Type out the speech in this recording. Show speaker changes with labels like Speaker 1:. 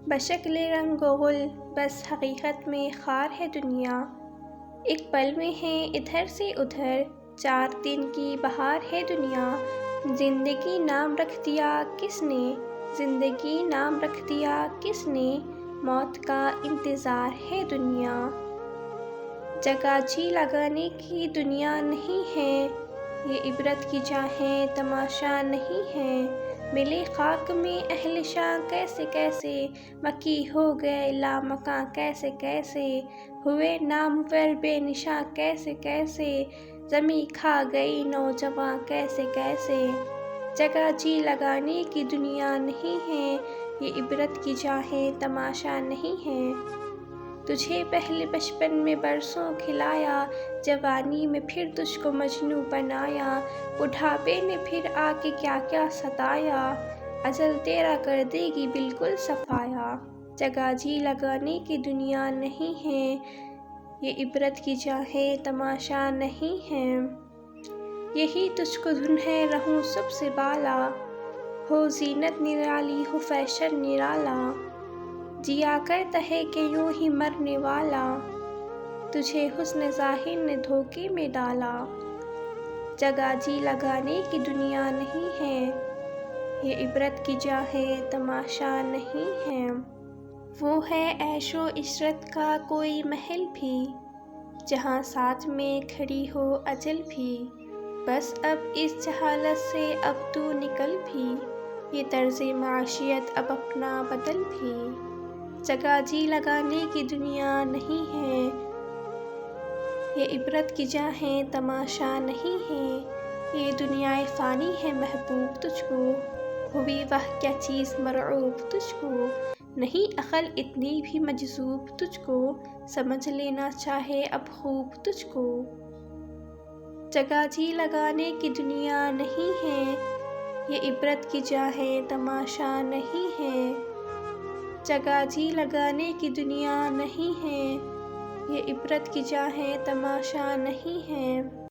Speaker 1: بشکل رنگ و گل بس حقیقت میں خار ہے دنیا، ایک پل میں ہے ادھر سے ادھر 4 دن کی بہار ہے دنیا۔ زندگی نام رکھ دیا کس نے، زندگی نام رکھ دیا کس نے، موت کا انتظار ہے دنیا۔ جگہ جی لگانے کی دنیا نہیں ہے، یہ عبرت کی جا ہے تماشا نہیں ہے۔ ملے خاک میں اہل شاں کیسے کیسے، مکی ہو گئے لامکاں کیسے کیسے، ہوئے نامور بے نشاں کیسے کیسے، زمیں کھا گئی نوجواں کیسے کیسے۔ جگہ جی لگانے کی دنیا نہیں ہے، یہ عبرت کی جا ہے تماشا نہیں ہے۔ تجھے پہلے بچپن میں برسوں کھلایا، جوانی میں پھر تجھ کو مجنوں بنایا، بڑھاپے نے پھر آ کے کیا کیا ستایا، اجل تیرا کر دے گی بالکل صفایا۔ جگہ جی لگانے کی دنیا نہیں ہے، یہ عبرت کی جا ہے تماشا نہیں ہے۔ یہی تجھ کو دھن ہے رہوں سب سے بالا، ہو زینت نرالی ہو فیشن نرالا، جیا کرتا ہے کہ یوں ہی مرنے والا، تجھے حسن ظاہر نے دھوکے میں ڈالا۔ جگہ جی لگانے کی دنیا نہیں ہے، یہ عبرت کی جا ہے تماشا نہیں ہے۔ وہ ہے عیش و عشرت کا کوئی محل بھی، جہاں ساتھ میں کھڑی ہو اجل بھی، بس اب اس جہالت سے اب تو نکل بھی، یہ طرز معیشت اب اپنا بدل بھی۔ جگہ جی لگانے کی دنیا نہیں ہے، یہ عبرت کی جا ہے تماشا نہیں ہے۔ یہ دنیائے فانی ہے محبوب تجھ کو، ہوئی وہ کیا چیز مرعوب تجھ کو، نہیں عقل اتنی بھی مجذوب تجھ کو، سمجھ لینا چاہے اب خوب تجھ کو۔ جگہ جی لگانے کی دنیا نہیں ہے، یہ عبرت کی جا ہے تماشا نہیں ہے۔ جگہ جی لگانے کی دنیا نہیں ہے، یہ عبرت کی جا ہے تماشا نہیں ہے۔